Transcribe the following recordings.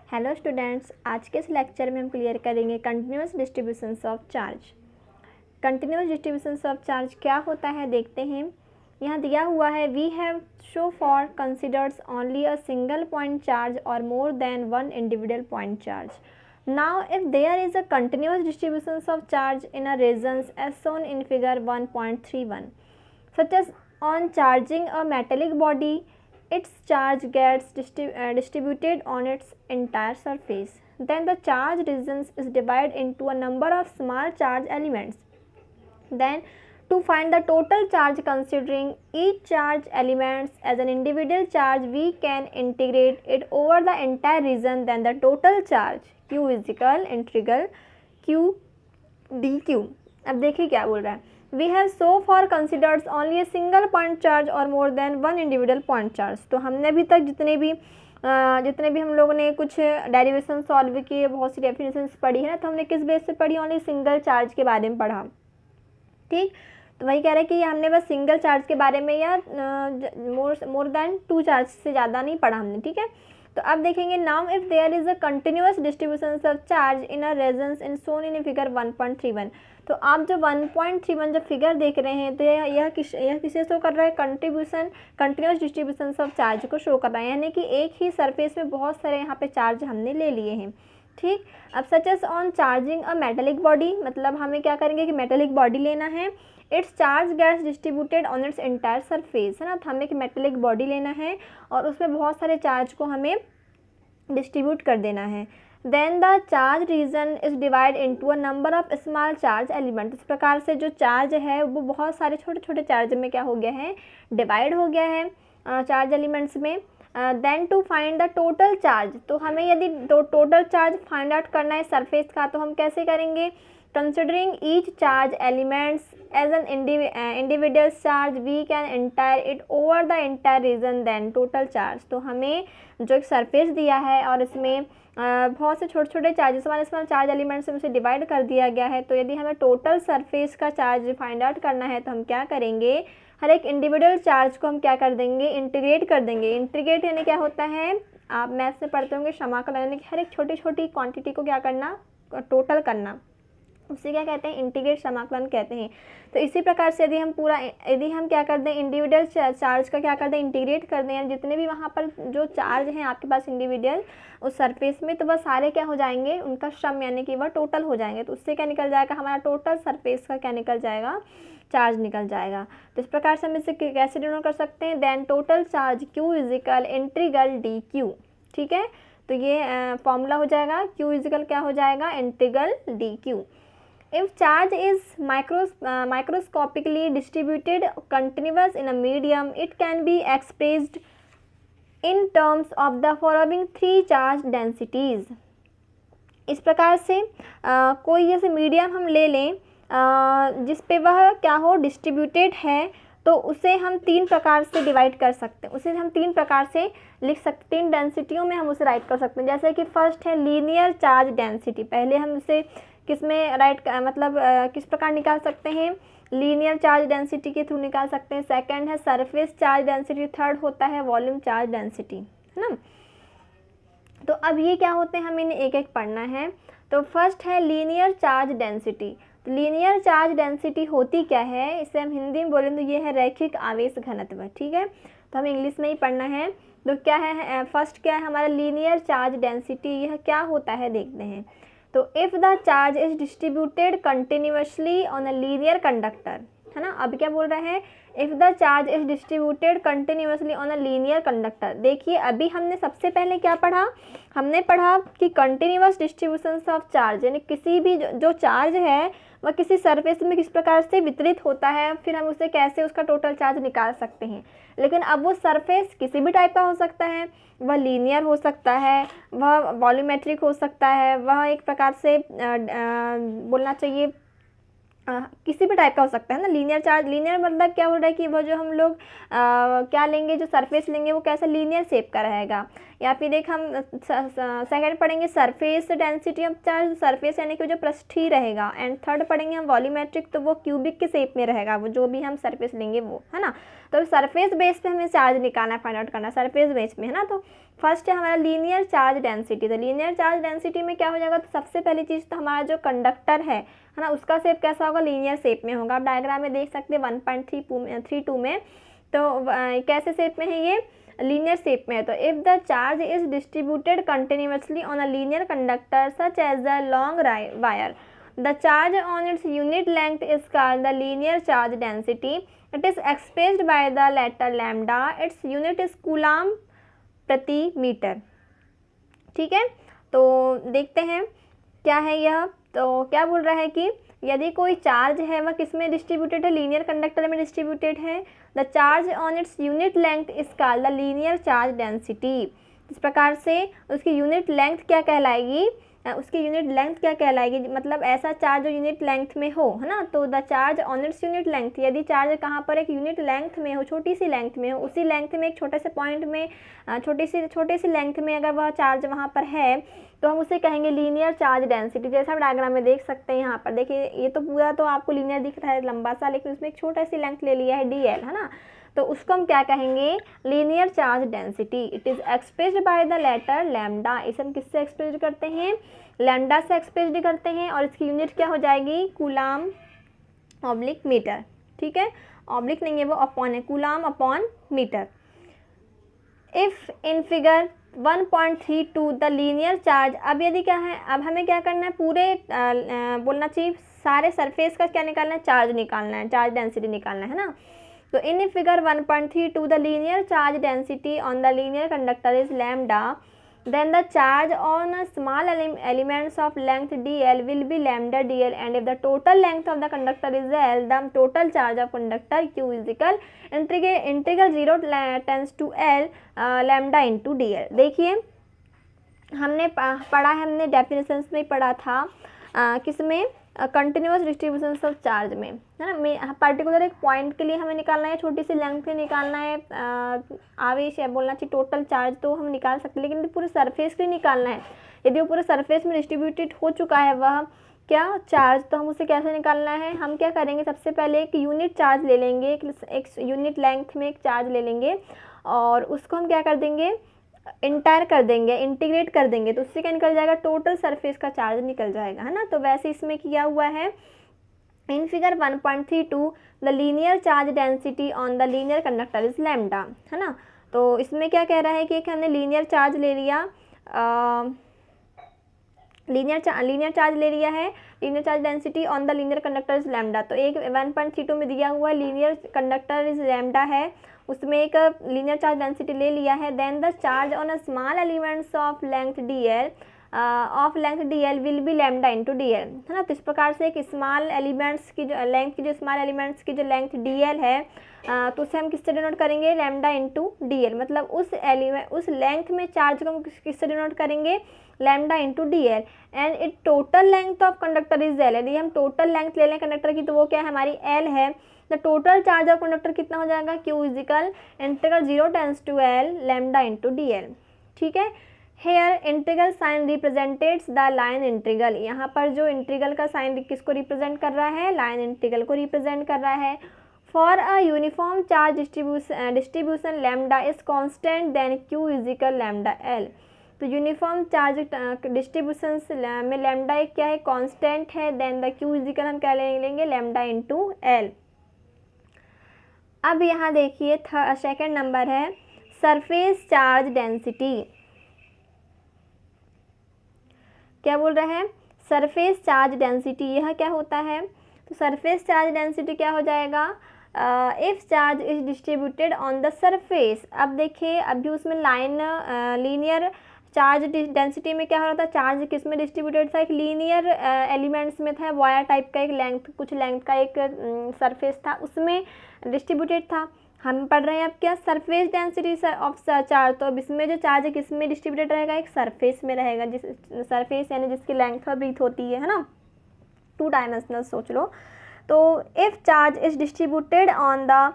Hello students, आज के इस लेक्चर में हम क्लियर करेंगे continuous distributions of charge. Continuous distributions of charge क्या होता है देखते हैं। यहाँ दिया हुआ है we have show for considers only a single point charge और more than one individual point charge. Now if there is a continuous distributions of charge in a regions as shown in figure 1.31 such as on charging a metallic body, its charge gets distributed on its entire surface. Then the charge regions is divided into a number of small charge elements. Then to find the total charge considering each charge elements as an individual charge, we can integrate it over the entire region. Then the total charge Q is equal integral Q dq. अब देखिए क्या बोल रहा है। We have so for considers only a single point charge और more than one individual point charge. तो हमने अभी तक जितने भी हम लोगों ने कुछ डेरिवेशन सॉल्व किए, बहुत सी डेफिनेशंस पढ़ी है ना, तो हमने किस बेस पे पढ़ी, ओनली सिंगल चार्ज के बारे में पढ़ा। ठीक, तो वही कह रहे हैं कि हमने बस सिंगल चार्ज के बारे में या मोर देन टू चार्ज से ज़्यादा नहीं पढ़ा हमने। ठीक है, तो अब देखेंगे now if there is a continuous distribution of charge in a resonance in shown in figure 1.31। तो आप जो 1.31 जो फिगर देख रहे हैं, तो यह किसे शो कर रहा है, कंटिन्यूअस डिस्ट्रीब्यूशन ऑफ चार्ज को शो कर रहा है, यानी कि एक ही सरफेस में बहुत सारे यहाँ पे चार्ज हमने ले लिए हैं। ठीक, अब such as on charging a metallic body, मतलब हमें क्या करेंगे कि मेटेलिक बॉडी लेना है, its charge gets distributed on its entire surface, है ना। तो हमें एक मेटेलिक बॉडी लेना है और उसमें बहुत सारे चार्ज को हमें डिस्ट्रीब्यूट कर देना है। Then the charge region is divide into a number of small charge element. इस प्रकार से जो चार्ज है वो बहुत सारे छोटे छोटे चार्ज में क्या हो गया है, डिवाइड हो गया है चार्ज एलिमेंट्स में। Then to find the total charge, तो हमें यदि टोटल चार्ज फाइंड आउट करना है सरफेस का, तो हम कैसे करेंगे, considering each charge elements as an individual charge we can entire it over the entire region then total charge. तो हमें जो एक सरफेस दिया है और इसमें बहुत से छोटे छोटे चार्जेस स्मॉल चार्ज एलिमेंट्स में उसे डिवाइड कर दिया गया है, तो यदि हमें टोटल सरफेस का चार्ज फाइंड आउट करना है तो हम क्या करेंगे, हर एक इंडिविजुअल चार्ज को हम क्या कर देंगे, इंटीग्रेट कर देंगे। इंटीग्रेट यानी क्या होता है, आप मैथ्स में पढ़ते होंगे, समाकलन, यानी कि हर एक छोटी छोटी क्वांटिटी को क्या करना, टोटल करना, उसे क्या कहते हैं, इंटीग्रेट समाकलन कहते हैं। तो इसी प्रकार से यदि हम क्या कर दें, इंडिविजुअल चार्ज का क्या कर दें, इंटीग्रेट कर दें, जितने भी वहाँ पर जो चार्ज हैं आपके पास इंडिविजुअल उस सरफेस में, तो वह सारे क्या हो जाएंगे, उनका सम यानी कि वह टोटल हो जाएंगे। तो उससे क्या निकल जाएगा, हमारा टोटल सरफेस का क्या निकल जाएगा, चार्ज निकल जाएगा। तो इस प्रकार से हम इसे कैसे डिनोट कर सकते हैं, then total charge Q is equal integral dq। ठीक है, तो ये फॉर्मूला हो जाएगा, Q इज इक्वल क्या हो जाएगा, integral dq। If charge is microscopically distributed continuous in a medium, it can be expressed in terms of the following three charge densities। इस प्रकार से कोई जैसे मीडियम हम ले लें जिस पे वह क्या हो, डिस्ट्रीब्यूटेड है, तो उसे हम तीन प्रकार से डिवाइड कर सकते हैं, उसे हम तीन प्रकार से लिख सकते, तीन डेंसिटियों में हम उसे राइट कर सकते हैं। जैसे कि फर्स्ट है लीनियर चार्ज डेंसिटी, पहले हम उसे किस में किस प्रकार निकाल सकते हैं, लीनियर चार्ज डेंसिटी के थ्रू निकाल सकते हैं। सेकंड है सरफेस चार्ज डेंसिटी, थर्ड होता है वॉल्यूम चार्ज डेंसिटी, है ना। तो अब ये क्या होते हैं, हमें इन्हें एक एक पढ़ना है। तो फर्स्ट है लीनियर चार्ज डेंसिटी। तो लीनियर चार्ज डेंसिटी होती क्या है, इसे हम हिंदी में बोलें तो ये है रैखिक आवेश घनत्व। ठीक है, तो हमें इंग्लिश में ही पढ़ना है। तो क्या है, फर्स्ट क्या है हमारा लीनियर चार्ज डेंसिटी, यह क्या होता है देखते हैं। तो if the charge is distributed continuously on a linear conductor, है ना। अब क्या बोल रहे हैं, if the charge is distributed continuously on a linear conductor. देखिए अभी हमने सबसे पहले क्या पढ़ा, हमने पढ़ा कि कंटिन्यूअस डिस्ट्रीब्यूशन ऑफ चार्ज, यानी किसी भी जो चार्ज है वह किसी सरफेस में किस प्रकार से वितरित होता है, फिर हम उसे कैसे उसका टोटल चार्ज निकाल सकते हैं। लेकिन अब वो सरफेस किसी भी टाइप का हो सकता है, वह लीनियर हो सकता है, वह वॉल्यूमेट्रिक हो सकता है, वह एक प्रकार से बोलना चाहिए किसी भी टाइप का हो सकता है ना। लीनियर चार्ज, लीनियर मतलब क्या हो रहा है कि वो जो हम लोग क्या लेंगे, जो सरफेस लेंगे वो कैसा लीनियर शेप का रहेगा। या फिर एक हम सेकंड पढ़ेंगे surface density of charge, surface यानी कि जो पृष्ठीय रहेगा। एंड थर्ड पढ़ेंगे हम वॉल्यूमेट्रिक, तो वो क्यूबिक के शेप में रहेगा, वो जो भी हम सरफेस लेंगे वो, है ना। तो सरफेस बेस पे हमें चार्ज निकालना है, फाइंड आउट करना है सरफेस बेस में, है ना। तो फर्स्ट है हमारा लीनियर चार्ज डेंसिटी। तो लीनियर चार्ज डेंसिटी में क्या हो जाएगा, तो सबसे पहली चीज़ तो हमारा जो कंडक्टर है ना, उसका शेप कैसा होगा, लीनियर शेप में होगा। आप डायग्राम में देख सकते हैं 1.32 में, तो कैसे शेप में है ये, लीनियर शेप में है। तो if the charge is distributed continuously on a linear conductor such as the long wire, the charge on its unit length is called the linear charge density. It is expressed by the letter lambda. Its unit is coulomb प्रति metre. ठीक है, तो देखते हैं क्या है यह। तो क्या बोल रहा है कि यदि कोई चार्ज है वह किस में डिस्ट्रीब्यूटेड है, लीनियर कंडक्टर में डिस्ट्रीब्यूटेड है। The charge on its unit length is called the linear charge density. इस प्रकार से उसकी यूनिट लेंथ क्या कहलाएगी, उसकी यूनिट लेंथ क्या कहलाएगी, मतलब ऐसा चार्ज जो यूनिट लेंथ में हो, है ना। तो the charge on its unit length, यदि चार्ज कहाँ पर एक यूनिट लेंथ में हो, छोटी सी लेंथ में हो, उसी लेंथ में एक छोटे से पॉइंट में छोटी सी लेंथ में अगर वह चार्ज वहाँ पर है, तो हम उसे कहेंगे लीनियर चार्ज डेंसिटी। जैसा आप डायग्राम में देख सकते हैं यहाँ पर देखिए, ये तो पूरा तो आपको लीनियर दिख रहा है लंबा सा, लेकिन उसमें एक छोटा सी लेंथ ले लिया है DL, है ना। तो उसको हम क्या कहेंगे, linear charge density. It is expressed by the letter lambda. इसे हम किससे एक्सप्रेस करते हैं, लैम्डा से एक्सप्रेस्ड करते हैं, और इसकी यूनिट क्या हो जाएगी, कूलाम ऑब्लिक मीटर। ठीक है, ऑब्लिक नहीं है वो, अपॉन है, coulomb upon metre. If in figure 1.32 the linear charge, अब यदि क्या है, अब हमें क्या करना है, पूरे बोलना चाहिए सारे सरफेस का क्या निकालना है, चार्ज निकालना है, चार्ज डेंसिटी निकालना है ना। तो इन figure 1.32 the linear charge density on the linear conductor is lambda, then the charge on a small elements of length dl will be lambda dl, and if the total length of the conductor is l, the total charge of conductor q is equal integral 0 tends to l lambda into dl। देखिए हमने पढ़ा है, हमने definitions में पढ़ा था किसमें, continuous distribution of charge में, है ना। पर्टिकुलर एक पॉइंट के लिए हमें निकालना है, छोटी सी लेंथ के निकालना है, आवेश है बोलना चाहिए, टोटल चार्ज तो हम निकाल सकते हैं, लेकिन पूरे सरफेस के लिए निकालना है। यदि वो पूरे सरफेस में डिस्ट्रीब्यूटेड हो चुका है वह क्या चार्ज, तो हम उसे कैसे निकालना है, हम क्या करेंगे, सबसे पहले एक यूनिट चार्ज ले लेंगे, एक यूनिट लेंथ में एक चार्ज ले लेंगे, और उसको हम क्या कर देंगे, इंटायर कर देंगे, इंटीग्रेट कर देंगे, तो उससे क्या निकल जाएगा, टोटल सरफेस का चार्ज निकल जाएगा, है ना। तो वैसे इसमें किया हुआ है in figure 1.32 the linear charge density on the linear conductor is lambda, है ना। तो इसमें क्या कह रहा है कि हमने लीनियर चार्ज ले लिया, लीनियर चार्ज ले लिया है, linear charge density on the linear conductor is lambda. तो एक 1.32 में दिया हुआ है लीनियर कंडक्टर इज लैम्डा है, उसमें एक लीनियर चार्ज डेंसिटी ले लिया है। Then the charge on a small elements of length DL will be lambda into DL, है ना। तो इस प्रकार से एक स्मॉल एलिमेंट्स की जो लेंथ की, जो स्मॉल एलिमेंट्स की जो लेंथ DL है, तो उसे हम किससे डिनोट करेंगे, लैम्डा इंटू DL, मतलब उस लेंथ में चार्ज को हम किससे डिनोट करेंगे, lambda into DL। And it total length of conductor is L। यदि हम टोटल लेंथ ले लें कंडक्टर की, तो वो क्या है, हमारी L है। The total charge of conductor कितना हो जाएगा, Q is equal integral 0 tends to L lambda into DL। ठीक है, here integral sign represents the line integral. यहाँ पर जो इंटीग्रल का साइन किसको रिप्रेजेंट कर रहा है, लाइन इंटीग्रल को रिप्रेजेंट कर रहा है। For a uniform charge distribution lambda is constant then Q is equal lambda L। तो यूनिफॉर्म चार्ज डिस्ट्रीब्यूशन में लैम्डा एक क्या है, कांस्टेंट है, then the Q is equal हम क्या लेंगे, लैम्डा इंटू L। अब यहाँ देखिए सेकंड नंबर है सरफेस चार्ज डेंसिटी। क्या बोल रहा है, सरफेस चार्ज डेंसिटी, यह क्या होता है, तो सरफेस चार्ज डेंसिटी क्या हो जाएगा, if charge is distributed on the surface. अब देखिए अभी उसमें लाइन लीनियर चार्ज डेंसिटी में क्या हो रहा था, चार्ज किस में डिस्ट्रीब्यूटेड था, एक लीनियर एलिमेंट्स में था, वायर टाइप का एक लेंथ, कुछ लेंथ का एक सरफेस था, उसमें डिस्ट्रीब्यूटेड था। हम पढ़ रहे हैं अब क्या, सरफेस डेंसिटी ऑफ चार्ज। तो अब इसमें जो चार्ज है किस में डिस्ट्रीब्यूटेड रहेगा, एक सरफेस में रहेगा, जिस सरफेस यानी जिसकी लेंथ और ब्रीथ होती है ना, 2 डायमेंशनल सोच लो। तो if charge is distributed on the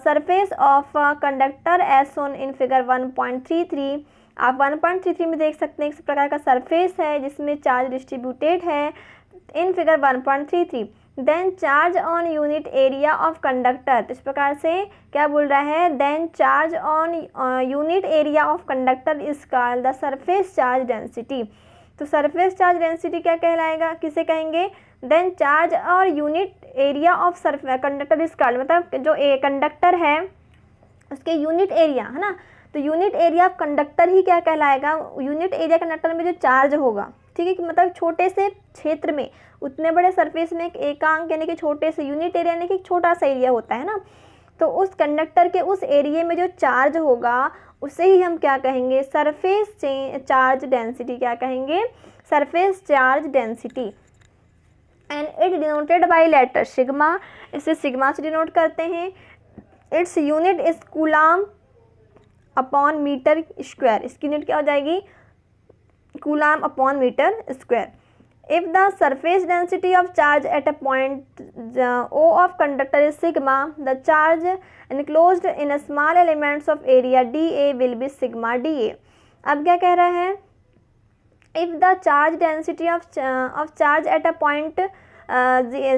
surface of conductor as shown in figure 1.33, आप 1.33 में देख सकते हैं इस प्रकार का सरफेस है जिसमें चार्ज डिस्ट्रीब्यूटेड है in figure 1.33। Then charge on unit area of conductor. तो इस प्रकार से क्या बोल रहा है, then charge on unit area of conductor is called the surface charge density. तो सरफेस चार्ज डेंसिटी क्या कहलाएगा, किसे कहेंगे, देन चार्ज और unit area of conductor is called, मतलब जो कंडक्टर है उसके यूनिट एरिया है ना, तो यूनिट एरिया ऑफ कंडक्टर ही क्या कहलाएगा, यूनिट एरिया कंडक्टर में जो चार्ज होगा, ठीक है, कि मतलब छोटे से क्षेत्र में उतने बड़े सरफेस में एक एकांक यानी कि छोटे से यूनिट एरिया यानी कि छोटा सा एरिया होता है ना, तो उस कंडक्टर के उस एरिया में जो चार्ज होगा उसे ही हम क्या कहेंगे, सरफेस चार्ज डेंसिटी, क्या कहेंगे, surface charge density. And it denoted by letter sigma, इसे सिग्मा से डिनोट करते हैं। Its unit is coulomb upon metre square, इसकी यूनिट क्या हो जाएगी, coulomb upon metre square. If the surface density of charge at a point O of conductor is sigma, the charge enclosed in a small elements of area dA will be sigma dA। अब क्या कह रहा है, if the charge density of charge at a point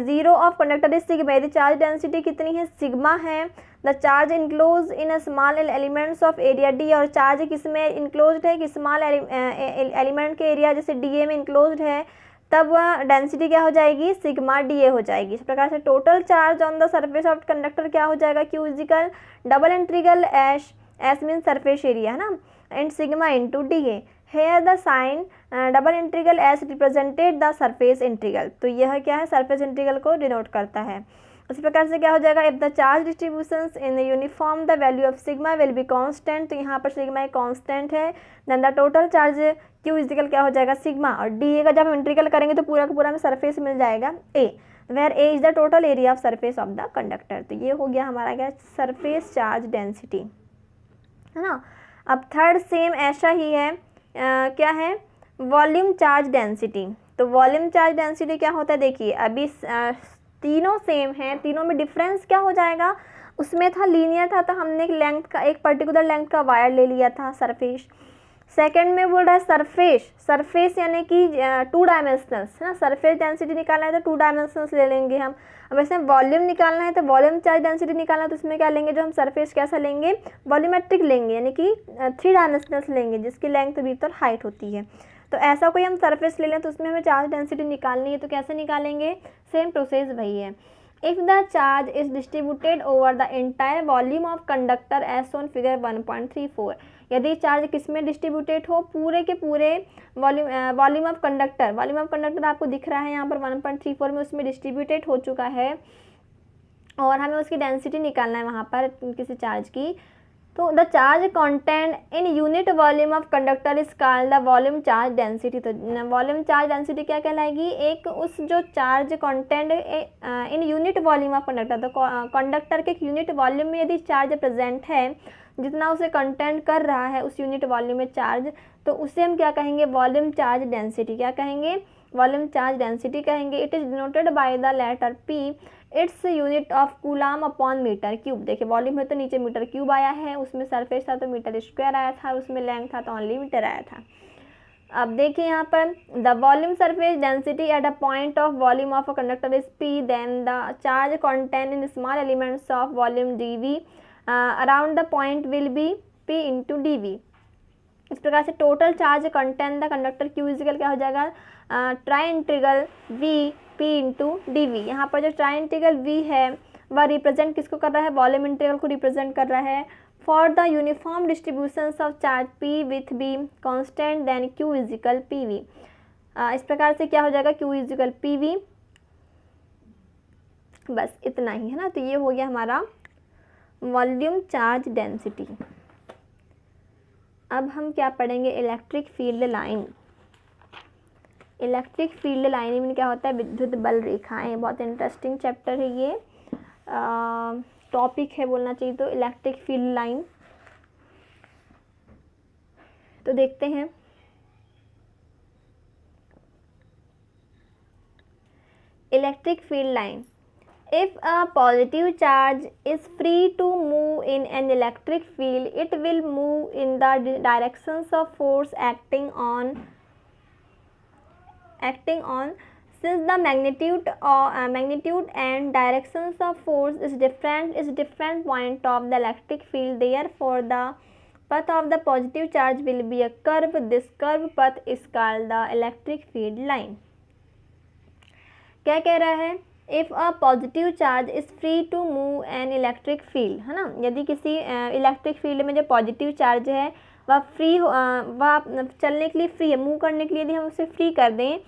0 of conductor is sigma, यदि charge density कितनी है, sigma है, the charge enclosed in a small elements of area D, और charge किस में enclosed है कि small element के एरिया जैसे DA में enclosed है, तब वह डेंसिटी क्या हो जाएगी, सिग्मा डी ए हो जाएगी। इस प्रकार से total charge on the surface of conductor क्या हो जाएगा, Q is equal double integral S, S mean surface area है ना, and sigma into D A. Here the sign double integral S represented the surface integral, तो यह क्या है, surface integral को डिनोट करता है। उसी प्रकार से क्या हो जाएगा, if the charge distributions in uniform the value of sigma will be constant, तो यहाँ पर सिग्मा एक कांस्टेंट है, then the total charge Q is equal क्या हो जाएगा, सिग्मा, और डी ए का जब हम इंटीग्रल करेंगे तो पूरा का पूरा में सरफेस मिल जाएगा A, where A is the total area of surface of the conductor. तो ये हो गया हमारा क्या, सरफेस चार्ज डेंसिटी, है ना। अब थर्ड सेम ऐसा ही है, क्या है, वॉल्यूम चार्ज डेंसिटी। तो वॉल्यूम चार्ज डेंसिटी क्या होता है, देखिए अभी तीनों सेम हैं, तीनों में डिफरेंस क्या हो जाएगा, उसमें था लीनियर था तो हमने एक लेंथ का, एक पर्टिकुलर लेंथ का वायर ले लिया था सरफेस। सेकंड में बोल रहा है सरफेस, सरफेस यानी कि 2 डायमेंशनल्स है ना, सरफेस डेंसिटी निकालना है तो 2 डायमेंशनल्स ले लेंगे हम। अब ऐसे वॉल्यूम निकालना है तो वॉल्यूम चार्ज डेंसिटी निकालना है तो उसमें क्या लेंगे, जो हम सरफेस कैसा लेंगे, वॉल्यूमेट्रिक लेंगे, यानी कि 3 डायमेंशनल्स लेंगे जिसकी लेंथ विड्थ और हाइट होती है। तो ऐसा कोई हम सरफेस ले लें तो उसमें हमें चार्ज डेंसिटी निकालनी है, तो कैसे निकालेंगे, सेम प्रोसेस वही है। If the charge is distributed over the entire volume of conductor as on figure 1.34, यदि चार्ज किस में डिस्ट्रीब्यूटेड हो, पूरे के पूरे volume of conductor, volume of conductor आपको दिख रहा है यहाँ पर 1.34 में, उसमें डिस्ट्रीब्यूटेड हो चुका है और हमें उसकी डेंसिटी निकालना है वहाँ पर किसी चार्ज की, तो the charge content in unit volume of conductor is called the volume charge density. तो वॉल्यूम चार्ज डेंसिटी क्या कहलाएगी, एक उस जो charge content in unit volume of conductor, तो कंडक्टर के यूनिट वॉल्यूम में यदि चार्ज प्रेजेंट है, जितना उसे कंटेंट कर रहा है उस यूनिट वॉल्यूम में चार्ज, तो उसे हम क्या कहेंगे, वॉल्यूम चार्ज डेंसिटी, क्या कहेंगे, वॉल्यूम चार्ज डेंसिटी कहेंगे। It is denoted by the letter P, its unit of coulomb upon metre cube. देखिए वॉल्यूम है तो नीचे मीटर क्यूब आया है, उसमें सरफेस था तो मीटर स्क्वायर आया था, उसमें लेंथ था तो ओनली मीटर आया था। अब देखिए यहाँ पर the volume surface density at a point of volume of a conductor is P, then the charge content in small elements of volume D V around the point will be P into D V. इस प्रकार से total charge content the conductor Q is equal क्या हो जाएगा, triple integral V P into D V. यहाँ पर जो try integral we है वह रिप्रेजेंट किसको कर रहा है, वॉल्यूम इंटीग्रल को रिप्रेजेंट कर रहा है। For the uniform distributions of charge P with be constant then Q is equal P V. इस प्रकार से क्या हो जाएगा, क्यू इजिकल पी वी, बस इतना ही है ना। तो ये हो गया हमारा वॉल्यूम चार्ज डेंसिटी। अब हम क्या पढ़ेंगे, electric field line. Electric field line में क्या होता है, विद्युत बल रेखाएं। बहुत इंटरेस्टिंग चैप्टर है ये, टॉपिक है बोलना चाहिए तो, इलेक्ट्रिक फील्ड लाइन। तो देखते हैं, electric field line. If a positive charge is free to move in an electric field, it will move in the directions of force acting on Since the magnitude and directions of force is different point of the electric field, therefore the path of the positive charge will be a curve. This curve path is called the electric field line. क्या कह रहा है? If a positive charge is free to move an electric field, है ना, यदि किसी electric field में जो पॉजिटिव चार्ज है वह वह चलने के लिए फ्री है, मूव करने के लिए यदि हम उसे फ्री कर दें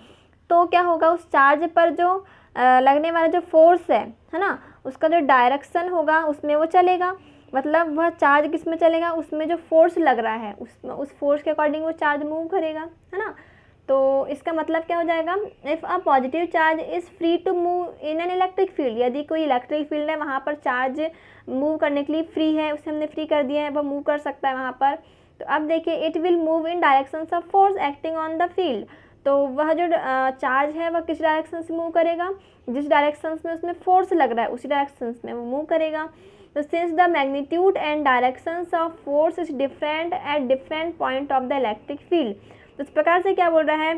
तो क्या होगा, उस चार्ज पर जो लगने वाला जो फोर्स है ना, उसका जो डायरेक्शन होगा उसमें वो चलेगा। मतलब वह चार्ज किस में चलेगा, उसमें जो फोर्स लग रहा है उस फोर्स के अकॉर्डिंग वो चार्ज मूव करेगा, है ना। तो इसका मतलब क्या हो जाएगा, if a positive charge is free to move in an electric field, यदि कोई इलेक्ट्रिक फील्ड है वहाँ पर चार्ज मूव करने के लिए फ्री है, उसे हमने फ्री कर दिया है, वह मूव कर सकता है वहाँ पर। तो अब देखिए, it will move in directions of force acting on the field, तो वह जो चार्ज है वह किस डायरेक्शन से मूव करेगा, जिस डायरेक्शन में उसमें फोर्स लग रहा है उसी डायरेक्शन में वो मूव करेगा। तो since the magnitude and directions of force is different at different point of the electric field, तो इस प्रकार से क्या बोल रहा है,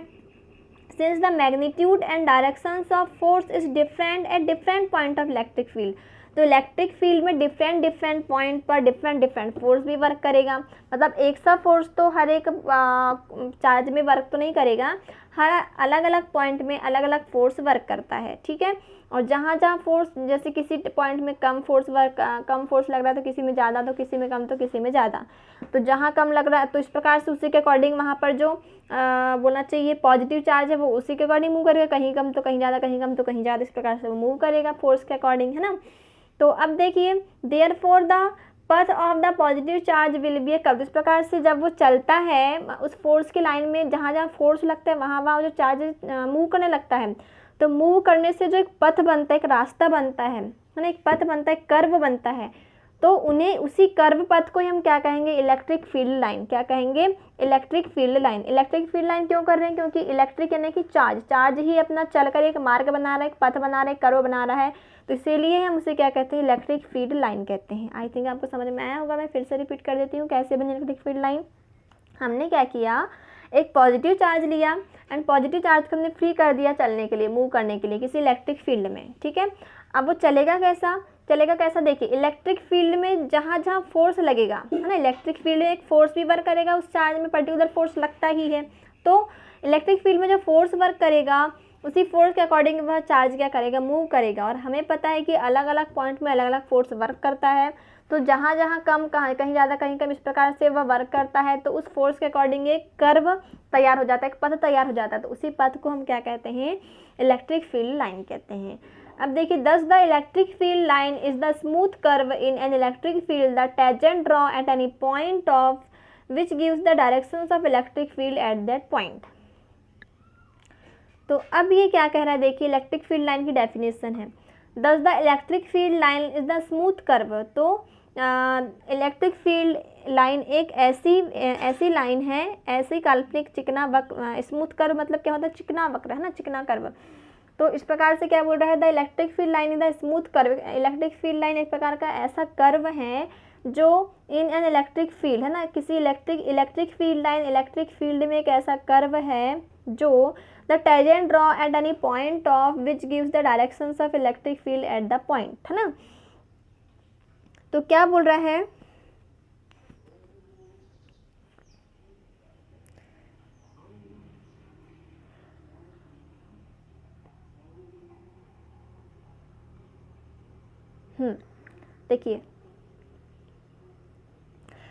since the magnitude and directions of force is different at different point of electric field, तो electric field में डिफरेंट पॉइंट पर डिफरेंट फोर्स भी वर्क करेगा। मतलब एक सा फोर्स तो हर एक चार्ज में वर्क तो नहीं करेगा, हर अलग अलग पॉइंट में अलग अलग फोर्स वर्क करता है, ठीक है। और जहाँ जहाँ फोर्स, जैसे किसी पॉइंट में कम फोर्स लग रहा है तो किसी में ज़्यादा, तो किसी में कम तो किसी में ज़्यादा, तो जहाँ कम लग रहा है तो इस प्रकार से उसी के अकॉर्डिंग वहाँ पर जो बोलना चाहिए पॉजिटिव चार्ज है वो उसी के अकॉर्डिंग मूव करेगा, कहीं कम तो कहीं ज़्यादा, कहीं कम तो कहीं ज़्यादा, इस प्रकार से वो मूव करेगा फोर्स के अकॉर्डिंग, है ना। तो अब देखिए, therefore the path of the positive charge will be A curve, इस प्रकार से जब वो चलता है उस फोर्स की लाइन में, जहाँ जहाँ फोर्स लगता है वहाँ जो चार्ज मूव करने लगता है, तो मूव करने से जो एक पथ बनता है, एक रास्ता बनता है ना, एक पथ बनता है, कर्व बनता है, तो उन्हें उसी कर्व पथ को हम क्या कहेंगे, इलेक्ट्रिक फील्ड लाइन। क्या कहेंगे, electric field line. Electric field line क्यों कर रहे हैं, क्योंकि इलेक्ट्रिक यानी कि चार्ज ही अपना चलकर एक मार्ग बना रहा है, एक पथ बना रहा है, कर्व बना रहा है, तो इसीलिए हम उसे क्या कहते हैं, इलेक्ट्रिक फील्ड लाइन कहते हैं। आई थिंक आपको समझ में आया होगा, मैं फिर से रिपीट कर देती हूँ कैसे बनी इलेक्ट्रिक फील्ड लाइन। हमने क्या किया, एक पॉजिटिव चार्ज लिया एंड पॉजिटिव चार्ज को हमने फ्री कर दिया चलने के लिए, मूव करने के लिए किसी इलेक्ट्रिक फील्ड में, ठीक है। अब वो चलेगा कैसा देखिए, इलेक्ट्रिक फील्ड में जहाँ जहाँ फोर्स लगेगा, है ना, इलेक्ट्रिक फील्ड में एक फोर्स भी वर्क करेगा, उस चार्ज में पर्टिकुलर फोर्स लगता ही है, तो इलेक्ट्रिक फील्ड में जो फोर्स वर्क करेगा उसी फोर्स के अकॉर्डिंग वह चार्ज क्या करेगा, मूव करेगा। और हमें पता है कि अलग अलग पॉइंट में अलग अलग फोर्स वर्क करता है, तो जहाँ जहाँ कम, कहीं ज़्यादा कहीं कम, इस प्रकार से वह वर्क करता है, तो उस फोर्स के अकॉर्डिंग एक कर्व तैयार हो जाता है, एक पथ तैयार हो जाता है, तो उसी पथ को हम क्या कहते हैं, इलेक्ट्रिक फील्ड लाइन कहते हैं। अब देखिए, दस the electric field line is the smooth curve in an electric field the tangent draw at any point of which gives the directions of electric field at that point. तो अब ये क्या कह रहा है, देखिए इलेक्ट्रिक फील्ड लाइन की definition है, दस the electric field line is the smooth curve. तो इलेक्ट्रिक फील्ड लाइन एक ऐसी लाइन है, ऐसी काल्पनिक चिकना वक्र, स्मूथ कर्व मतलब क्या होता है, चिकना वक्र, है ना, चिकना कर्व। तो इस प्रकार से क्या बोल रहा है, the electric field line is the smooth curve. Electric field line एक प्रकार का ऐसा कर्व है जो इन एन इलेक्ट्रिक फील्ड, है ना, किसी electric field line, electric field में एक ऐसा कर्व है जो the tangent draw at any point of which gives the directions of electric field at the point, है ना। तो क्या बोल रहा है, देखिए,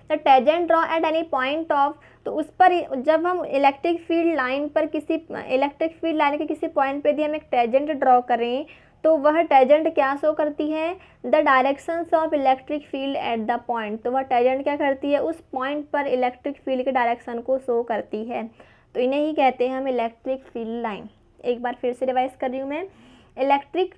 the tangent draw at any point of, तो उस पर जब हम इलेक्ट्रिक फील्ड लाइन पर इलेक्ट्रिक फील्ड लाइन के किसी पॉइंट पे यदि हम एक टेंजेंट ड्रॉ करें तो वह टेंजेंट क्या शो करती है, the directions of electric field at the point. तो वह टेंजेंट क्या करती है, उस पॉइंट पर इलेक्ट्रिक फील्ड के डायरेक्शन को शो करती है, तो इन्हें ही कहते हैं हम इलेक्ट्रिक फील्ड लाइन। एक बार फिर से रिवाइज कर रही हूँ मैं,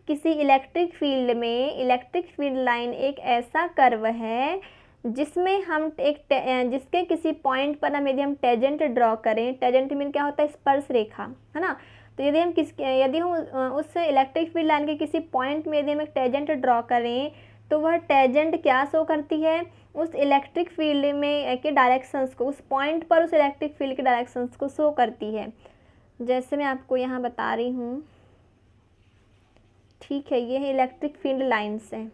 किसी इलेक्ट्रिक फील्ड में इलेक्ट्रिक फील्ड लाइन एक ऐसा कर्व है जिसमें हम जिसके किसी पॉइंट पर हम यदि हम टेंजेंट ड्रॉ करें, टेंजेंट मीन क्या होता है, स्पर्श रेखा, है ना। तो यदि हम उस इलेक्ट्रिक फील्ड लाइन के किसी पॉइंट में यदि हम एक टेंजेंट ड्रॉ करें तो वह टेंजेंट क्या शो करती है, उस इलेक्ट्रिक फील्ड में के डायरेक्शंस को, उस पॉइंट पर उस इलेक्ट्रिक फील्ड के डायरेक्शंस को शो करती है। जैसे मैं आपको यहाँ बता रही हूँ, ठीक है, ये है इलेक्ट्रिक फील्ड लाइन्स हैं।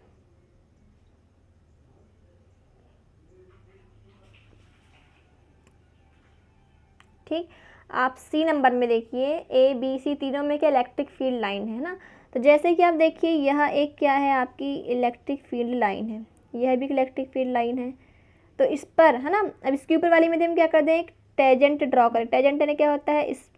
ठीक, आप सी नंबर में देखिए, ए बी सी तीनों में क्या इलेक्ट्रिक फील्ड लाइन है ना। तो जैसे कि आप देखिए यह एक क्या है आपकी इलेक्ट्रिक फील्ड लाइन है, यह भी इलेक्ट्रिक फील्ड लाइन है। तो इस पर है ना, अब इसके ऊपर वाली में हम क्या कर दें, एक टेजेंट ड्रॉ करें। टेजेंट यानी क्या होता है, इस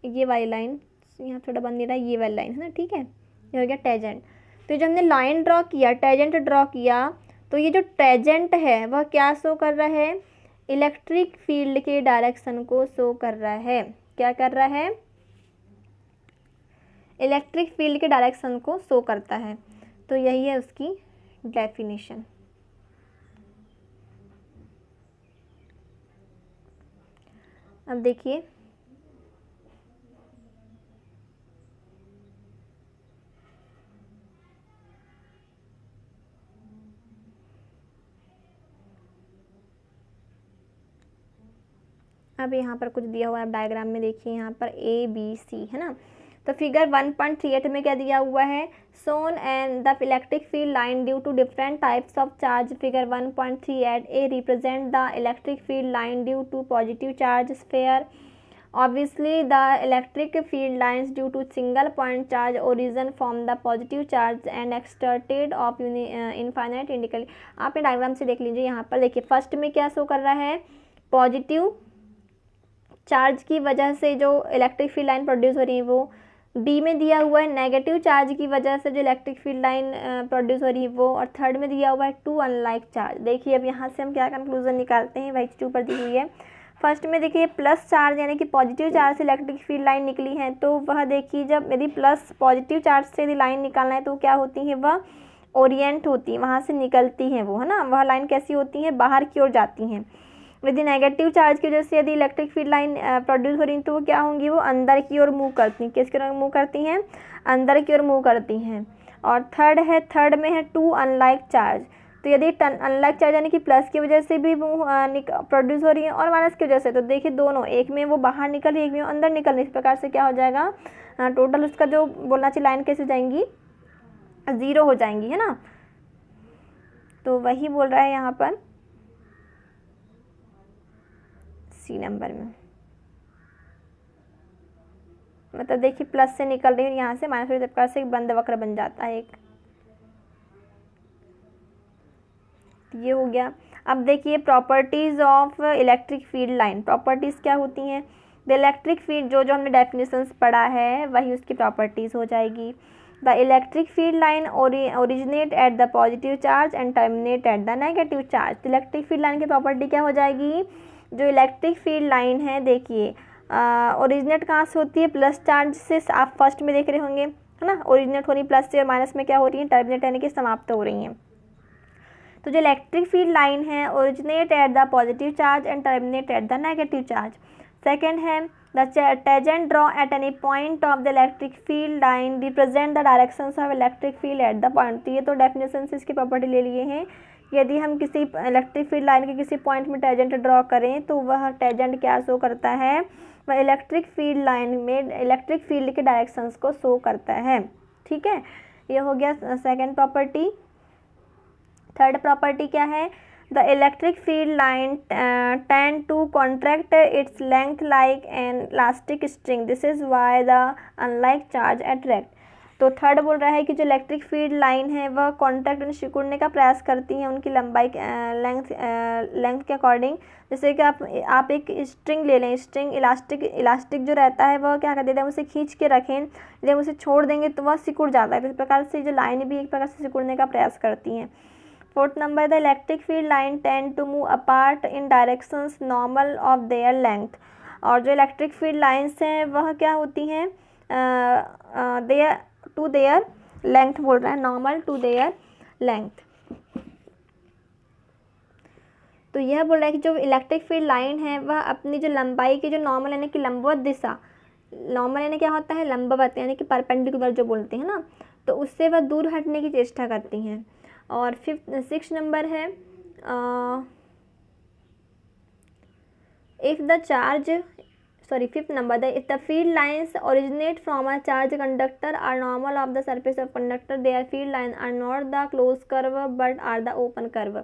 ये वाली लाइन, यहाँ थोड़ा बन नहीं रहा है, ये वाली लाइन है ना, ठीक है, ये हो गया टेजेंट। तो जो हमने लाइन ड्रॉ किया, टेजेंट ड्रॉ किया, तो ये जो टेजेंट है वह क्या शो कर रहा है, इलेक्ट्रिक फील्ड के डायरेक्शन को शो कर रहा है। क्या कर रहा है, इलेक्ट्रिक फील्ड के डायरेक्शन को शो करता है। तो यही है उसकी डेफिनेशन। अब देखिए अब यहाँ पर कुछ दिया हुआ है, आप डायग्राम में देखिए यहाँ पर ए बी सी है ना। तो फिगर 1.38 में क्या दिया हुआ है, shown and the electric field line due to different types of charge. Figure 1.38 A represent the electric field line due to positive charge sphere. Obviously, the electric field lines due to single point charge origin from the positive charge and exerted of infinite इंडिकली। आपने diagram से देख लीजिए, यहाँ पर देखिए first में क्या show कर रहा है, पॉजिटिव चार्ज की वजह से जो इलेक्ट्रिक फील्ड लाइन प्रोड्यूस हो रही है वो। बी में दिया हुआ है नेगेटिव चार्ज की वजह से जो इलेक्ट्रिक फील्ड लाइन प्रोड्यूस हो रही है वो। और थर्ड में दिया हुआ है टू अनलाइक चार्ज। देखिए अब यहाँ से हम क्या कंक्लूजन निकालते हैं, वही चीज़ ऊपर दी हुई है। फर्स्ट में देखिए प्लस चार्ज यानी कि पॉजिटिव चार्ज से इलेक्ट्रिक फील्ड लाइन निकली है, तो वह देखिए जब यदि प्लस पॉजिटिव चार्ज से यदि लाइन निकालना है तो क्या होती है, वह ओरिएंट होती है, वहाँ से निकलती हैं वो, है ना। वह लाइन कैसी होती है, बाहर की ओर जाती हैं। यदि नेगेटिव चार्ज की वजह से यदि इलेक्ट्रिक फील्ड लाइन प्रोड्यूस हो रही है तो वो क्या होंगी, वो अंदर की ओर मूव करती हैं। किसकी ओर मूव करती हैं, अंदर की ओर मूव करती हैं। और थर्ड में है टू अनलाइक चार्ज। तो यदि अनलाइक चार्ज यानी कि प्लस की वजह से भी वो प्रोड्यूस हो रही है और माइनस की वजह से, तो देखिए दोनों, एक में वो बाहर निकल रही है, एक में वो अंदर निकल रही है। इस प्रकार से क्या हो जाएगा, टोटल उसका जो बोलना चाहिए लाइन कैसे जाएंगी, ज़ीरो हो जाएंगी, है ना। तो वही बोल रहा है यहाँ पर सी नंबर में। मतलब देखिए प्लस से निकल रही है, यहाँ से माइनस इस प्रकार से एक बंद वक्र बन जाता है एक। ये हो गया। अब देखिए properties of electric field line. Properties क्या होती हैं, द इलेक्ट्रिक फील्ड, जो हमने डेफिनेशंस पढ़ा है वही उसकी प्रॉपर्टीज़ हो जाएगी। The electric field line originate at the positive charge and terminate at the negative charge. Electric field line की प्रॉपर्टी क्या हो जाएगी, जो इलेक्ट्रिक फील्ड लाइन है देखिए ओरिजिनेट कहाँ से होती है, प्लस चार्ज से। आप फर्स्ट में देख रहे होंगे, है ना, ओरिजिनेट हो रही प्लस से और माइनस में क्या हो रही है, टर्मिनेट यानी कि समाप्त हो रही हैं। तो जो इलेक्ट्रिक फील्ड लाइन है originate at the positive charge and terminate at the negative charge. Second है the tangent draw at any point of the electric field line represent the directions of electric field at the point. तो ये तो definition से इसकी property ले लिए हैं। यदि हम किसी इलेक्ट्रिक फील्ड लाइन के किसी पॉइंट में टेजेंट ड्रॉ करें तो वह टेजेंट क्या शो करता है, वह इलेक्ट्रिक फील्ड लाइन में इलेक्ट्रिक फील्ड के डायरेक्शंस को शो करता है। ठीक है, ये हो गया सेकेंड प्रॉपर्टी। थर्ड प्रॉपर्टी क्या है, the electric field line tend to contract its length like an elastic string, this is why the unlike charge attract. तो थर्ड बोल रहा है कि जो इलेक्ट्रिक फील्ड लाइन है वह कॉन्ट्रैक्ट यानी सिकुड़ने का प्रयास करती हैं उनकी लंबाई लेंथ के अकॉर्डिंग। जैसे कि आप एक स्ट्रिंग ले लें, स्ट्रिंग इलास्टिक जो रहता है वह क्या कर देता है, उसे खींच के रखें, यदि हम उसे छोड़ देंगे तो वह सिकुड़ जाता है। तो इस प्रकार से जो लाइन भी एक प्रकार से सिकुड़ने का प्रयास करती हैं। Fourth number, the electric field line tend to move apart in directions normal of their length. और जो इलेक्ट्रिक फील्ड लाइन्स हैं वह क्या होती हैं, देयर टू देयर लेंथ बोल रहा है, नॉर्मल टू देयर लेंथ। तो यह बोल रहा है कि जो इलेक्ट्रिक फील्ड लाइन है वह अपनी जो लंबाई की जो नॉर्मल यानी कि लंबवत दिशा, नॉर्मल यानी क्या होता है, लंबवत यानी कि परपेंडिकुलर जो बोलते हैं ना, तो उससे वह दूर हटने की चेष्टा करती हैं। और सिक्स नंबर है, if the charge 5th number, if the field lines originate from a charged conductor are normal of the surface of conductor, their field lines are not the closed curve but are the open curve.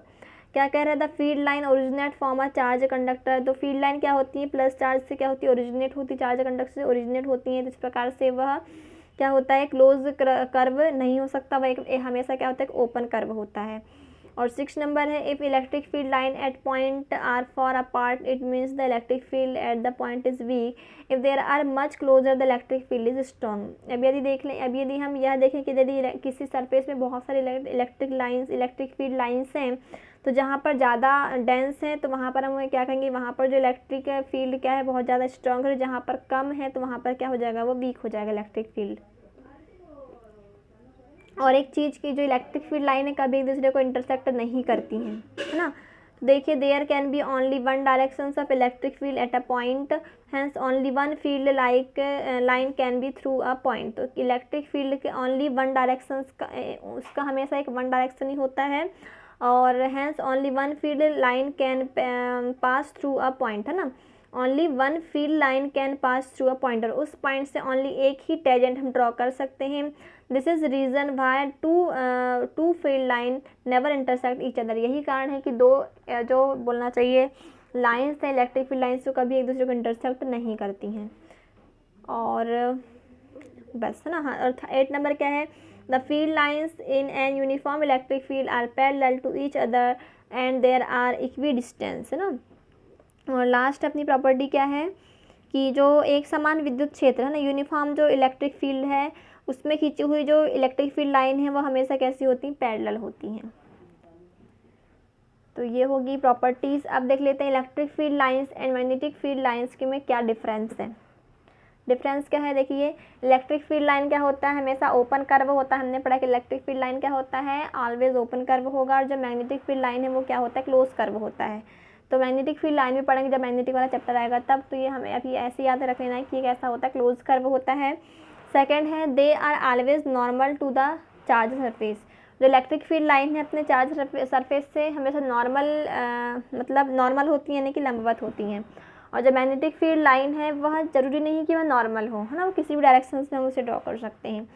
क्या कह रहा है? The field line originate from a charge conductor. तो field line क्या होती है? Plus charge से क्या होती है? ओरिजिनेट होती है, चार्ज कंडक्टर से ओरिजिनेट होती है। तो इस प्रकार से वह क्या होता है? क्लोज कर्व नहीं हो सकता, वह हमेशा क्या होता है? ओपन कर्व होता है। और 6 नंबर है, if electric field line at point are far apart it means the electric field at the point is weak, if there are much closer the electric field is strong. अब यदि देख लें, अब यदि हम यह देखें कि यदि किसी सरफेस में बहुत सारी इलेक्ट्रिक फील्ड लाइन्स हैं, तो जहाँ पर ज़्यादा डेंस है तो वहाँ पर हम क्या कहेंगे? वहाँ पर जो इलेक्ट्रिक फील्ड क्या है? बहुत ज़्यादा स्ट्रॉन्ग है। जहाँ पर कम है तो वहाँ पर क्या हो जाएगा? वो वीक हो जाएगा इलेक्ट्रिक फील्ड। और एक चीज़ की, जो इलेक्ट्रिक फील्ड लाइन है कभी एक दूसरे को इंटरसेक्ट नहीं करती हैं, है ना। देखिए, there can be only one directions of electric field at a point, hence only one field line can be through a point. तो इलेक्ट्रिक फील्ड के ओनली वन डायरेक्शंस का, उसका हमेशा एक वन डायरेक्शन ही होता है, और hence only one field line can pass through a point, है ना। Only one field line can pass through a point, और उस पॉइंट से ओनली एक ही टेजेंट हम ड्रॉ कर सकते हैं। This is reason why two field line never intersect each other. यही कारण है कि दो जो बोलना चाहिए लाइन्स हैं, इलेक्ट्रिक फील्ड लाइन्स, तो कभी एक दूसरे को इंटरसेक्ट नहीं करती हैं। और बस, है ना। हाँ, और 8 नंबर क्या है? The field lines in an uniform electric field are parallel to each other and there are equidistant, है ना। और लास्ट अपनी प्रॉपर्टी क्या है कि जो एक समान विद्युत क्षेत्र है ना, यूनिफॉर्म जो इलेक्ट्रिक फील्ड है उसमें खींची हुई जो इलेक्ट्रिक फील्ड लाइन है वो हमेशा कैसी होती हैं? पैरेलल होती हैं। तो ये होगी प्रॉपर्टीज़। अब देख लेते हैं electric field lines and magnetic field lines के में क्या डिफरेंस है। डिफरेंस क्या है? देखिए, इलेक्ट्रिक फील्ड लाइन क्या होता है? हमेशा ओपन कर्व होता है। हमने पढ़ा कि इलेक्ट्रिक फील्ड लाइन क्या होता है? ऑलवेज ओपन कर्व होगा। और जो मैग्नेटिक फील्ड लाइन है वो क्या होता है? क्लोज कर्व होता है। तो मैग्नेटिक फील्ड लाइन भी पढ़ेंगे जब मैग्नेटिक वाला चैप्टर आएगा तब। तो ये हमें अभी ऐसे याद रख लेना है कि कैसा होता है? क्लोज कर्व होता है। सेकेंड है, they are always normal to the charge surface. जो इलेक्ट्रिक फील्ड लाइन है अपने चार्ज सरफेस से हमेशा नॉर्मल मतलब नॉर्मल होती हैं, यानी कि लंबवत होती हैं। और जो मैग्नेटिक फील्ड लाइन है वह ज़रूरी नहीं कि वह नॉर्मल हो, है ना, वो किसी भी डायरेक्शन में हम उसे ड्रॉ कर सकते हैं।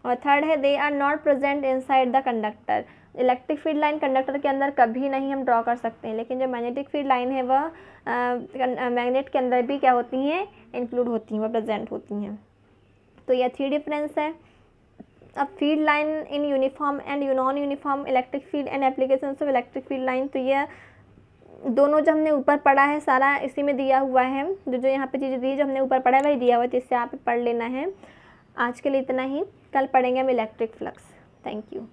और थर्ड है, they are not present inside the conductor. Electric field line conductor के अंदर कभी नहीं हम ड्रॉ कर सकते हैं, लेकिन जो मैग्नेटिक फील्ड लाइन है वह मैग्नेट के अंदर भी क्या होती हैं? इंक्लूड होती हैं, वह प्रेजेंट होती हैं। तो यह 3 डिफरेंस है। अब field line in uniform and non uniform electric field and applications of electric field line. तो यह दोनों जो हमने ऊपर पढ़ा है सारा इसी में दिया हुआ है। जो यहाँ पे चीज़ें दी जो हमने ऊपर पढ़ा है वही दिया हुआ है, तो इससे आप पढ़ लेना है। आज के लिए इतना ही, कल पढ़ेंगे हम इलेक्ट्रिक फ्लक्स। Thank you.